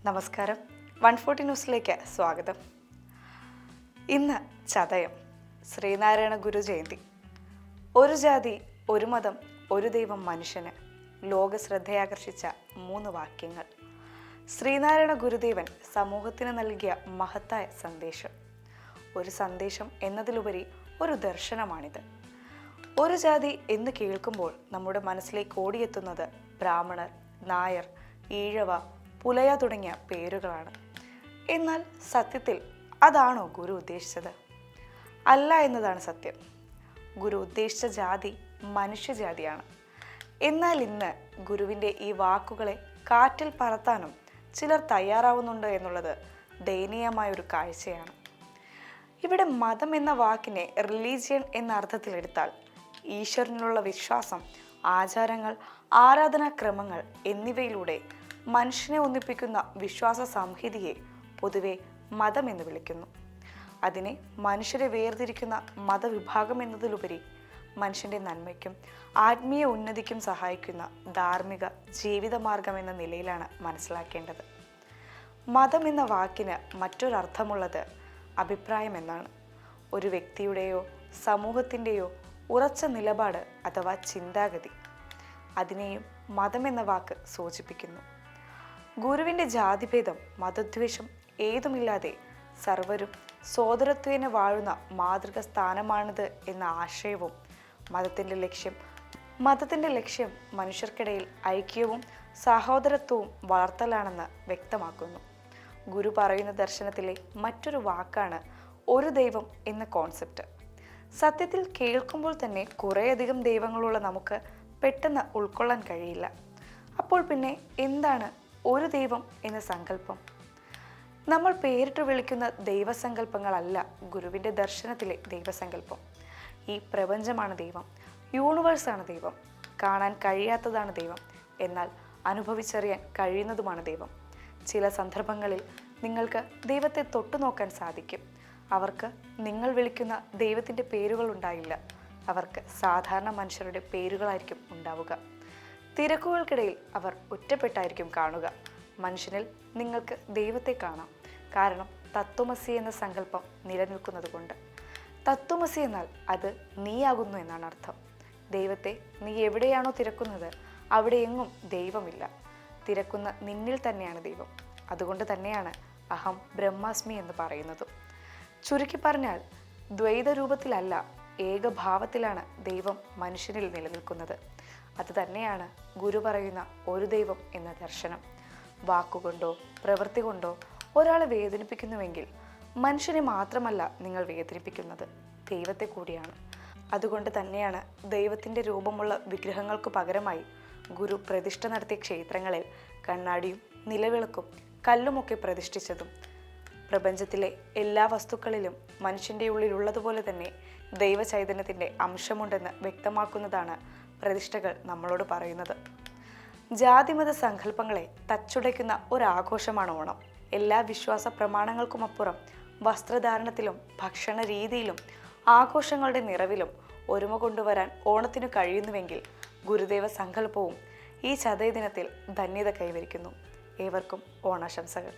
നമസ്കാരം. 140 ന്യൂസിലേക്ക് സ്വാഗതം. ഇന്ന് ചതയം, ശ്രീനാരായണ ഗുരു ജയന്തി. ഒരു ജാതി, ഒരു മതം, ഒരു ദൈവം മനുഷ്യന്. ലോക ശ്രദ്ധയാകർഷിച്ച 3 വാക്യങ്ങൾ. ശ്രീനാരായണ ഗുരുദേവൻ സമൂഹത്തിന് നൽകിയ മഹത്തായ സന്ദേശം. ഒരു സന്ദേശം എന്നതിലുപരി ഒരു ദർശനമാണിത്. ഒരു ജാതി എന്ന് കേൾക്കുമ്പോൾ നമ്മുടെ മനസ്സിലേക്ക് ഓടിയെത്തുന്നത് ബ്രാഹ്മണർ, നായർ, ഈഴവ, പുലയ തുടങ്ങിയ പേരുകളാണ്. എന്നാൽ സത്യത്തിൽ അതാണോ ഗുരു ഉദ്ദേശിച്ചത്? അല്ല എന്നതാണ് സത്യം. ഗുരു ഉദ്ദേശിച്ച ജാതി മനുഷ്യജാതിയാണ്. എന്നാൽ ഇന്ന് ഗുരുവിൻ്റെ ഈ വാക്കുകളെ കാറ്റിൽ പറത്താനും ചിലർ തയ്യാറാവുന്നുണ്ട് എന്നുള്ളത് ദയനീയമായൊരു കാഴ്ചയാണ്. ഇവിടെ മതം എന്ന വാക്കിനെ റിലീജിയൻ എന്ന അർത്ഥത്തിലെടുത്താൽ ഈശ്വരനിലുള്ള വിശ്വാസം, ആചാരങ്ങൾ, ആരാധനാക്രമങ്ങൾ എന്നിവയിലൂടെ മനുഷ്യനെ ഒന്നിപ്പിക്കുന്ന വിശ്വാസ സംഹിതയെ പൊതുവെ മതമെന്ന് വിളിക്കുന്നു. അതിനെ മനുഷ്യരെ വേർതിരിക്കുന്ന മതവിഭാഗം എന്നതിലുപരി മനുഷ്യൻ്റെ നന്മയ്ക്കും ആത്മീയ ഉന്നതിക്കും സഹായിക്കുന്ന ധാർമ്മിക ജീവിതമാർഗം എന്ന നിലയിലാണ് മനസ്സിലാക്കേണ്ടത്. മതം എന്ന വാക്കിന് മറ്റൊരർത്ഥമുള്ളത് അഭിപ്രായം എന്നാണ്. ഒരു വ്യക്തിയുടെയോ സമൂഹത്തിൻ്റെയോ ഉറച്ച നിലപാട് അഥവാ ചിന്താഗതി. അതിനെയും മതം എന്ന വാക്ക് സൂചിപ്പിക്കുന്നു. ഗുരുവിൻ്റെ ജാതിഭേദം, മതദ്വേഷം ഏതുമില്ലാതെ സർവരും സോദരത്വേന വാഴുന്ന മാതൃക സ്ഥാനമാണിത് എന്ന ആശയവും മതത്തിൻ്റെ ലക്ഷ്യം മനുഷ്യർക്കിടയിൽ ഐക്യവും സഹോദരത്വവും വളർത്തലാണെന്ന് വ്യക്തമാക്കുന്നു. ഗുരു പറയുന്ന ദർശനത്തിലെ മറ്റൊരു വാക്കാണ് ഒരു ദൈവം എന്ന കോൺസെപ്റ്റ്. സത്യത്തിൽ കേൾക്കുമ്പോൾ തന്നെ കുറേയധികം ദൈവങ്ങളുള്ള നമുക്ക് പെട്ടെന്ന് ഉൾക്കൊള്ളാൻ കഴിയില്ല. അപ്പോൾ പിന്നെ എന്താണ് ഒരു ദൈവം എന്ന സങ്കല്പം? നമ്മൾ പേരിട്ട് വിളിക്കുന്ന ദൈവസങ്കല്പങ്ങളല്ല ഗുരുവിൻ്റെ ദർശനത്തിലെ ദൈവസങ്കല്പം. ഈ പ്രപഞ്ചമാണ് ദൈവം, യൂണിവേഴ്സാണ് ദൈവം, കാണാൻ കഴിയാത്തതാണ് ദൈവം, എന്നാൽ അനുഭവിച്ചറിയാൻ കഴിയുന്നതുമാണ് ദൈവം. ചില സന്ദർഭങ്ങളിൽ നിങ്ങൾക്ക് ദൈവത്തെ തൊട്ടു നോക്കാൻ സാധിക്കും. അവർക്ക് നിങ്ങൾ വിളിക്കുന്ന ദൈവത്തിൻ്റെ പേരുകൾ ഉണ്ടായില്ല. അവർക്ക് സാധാരണ മനുഷ്യരുടെ പേരുകളായിരിക്കും ഉണ്ടാവുക. തിരക്കുകൾക്കിടയിൽ അവർ ഒറ്റപ്പെട്ടായിരിക്കും കാണുക. മനുഷ്യനിൽ നിങ്ങൾക്ക് ദൈവത്തെ കാണാം. കാരണം തത്വമസി എന്ന സങ്കല്പം നിലനിൽക്കുന്നത് കൊണ്ട്. തത്വമസി എന്നാൽ അത് നീയാകുന്നു എന്നാണ് അർത്ഥം. ദൈവത്തെ നീ എവിടെയാണോ തിരക്കുന്നത് അവിടെയെങ്ങും ദൈവമില്ല. തിരക്കുന്ന നിന്നിൽ തന്നെയാണ് ദൈവം. അതുകൊണ്ട് തന്നെയാണ് അഹം ബ്രഹ്മാസ്മി എന്ന് പറയുന്നതും. ചുരുക്കി പറഞ്ഞാൽ ദ്വൈത രൂപത്തിലല്ല, ഏകഭാവത്തിലാണ് ദൈവം മനുഷ്യനിൽ നിലനിൽക്കുന്നത്. അത് തന്നെയാണ് ഗുരു പറയുന്ന ഒരു ദൈവം എന്ന ദർശനം. വാക്കുകൊണ്ടോ പ്രവൃത്തി കൊണ്ടോ ഒരാളെ വേദനിപ്പിക്കുന്നുവെങ്കിൽ മനുഷ്യനെ മാത്രമല്ല നിങ്ങൾ വേദനിപ്പിക്കുന്നത്, ദൈവത്തെ കൂടിയാണ്. അതുകൊണ്ട് തന്നെയാണ് ദൈവത്തിൻ്റെ രൂപമുള്ള വിഗ്രഹങ്ങൾക്ക് പകരമായി ഗുരു പ്രതിഷ്ഠ നടത്തിയ ക്ഷേത്രങ്ങളിൽ കണ്ണാടിയും നിലവിളക്കും കല്ലുമൊക്കെ പ്രതിഷ്ഠിച്ചതും. പ്രപഞ്ചത്തിലെ എല്ലാ വസ്തുക്കളിലും മനുഷ്യൻ്റെ ഉള്ളിലുള്ളതുപോലെ തന്നെ ദൈവചൈതന്യത്തിൻ്റെ അംശമുണ്ടെന്ന് വ്യക്തമാക്കുന്നതാണ് പ്രതിഷ്ഠകൾ നമ്മളോട് പറയുന്നത്. ജാതിമത സങ്കല്പങ്ങളെ തച്ചുടയ്ക്കുന്ന ഒരാഘോഷമാണ് ഓണം. എല്ലാ വിശ്വാസ പ്രമാണങ്ങൾക്കുമപ്പുറം വസ്ത്രധാരണത്തിലും ഭക്ഷണ രീതിയിലും ആഘോഷങ്ങളുടെ നിറവിലും ഒരുമ കൊണ്ടുവരാൻ ഓണത്തിനു കഴിയുന്നുവെങ്കിൽ ഗുരുദേവ സങ്കല്പവും ഈ ചതയ ദിനത്തിൽ ധന്യത കൈവരിക്കുന്നു. ഏവർക്കും ഓണാശംസകൾ.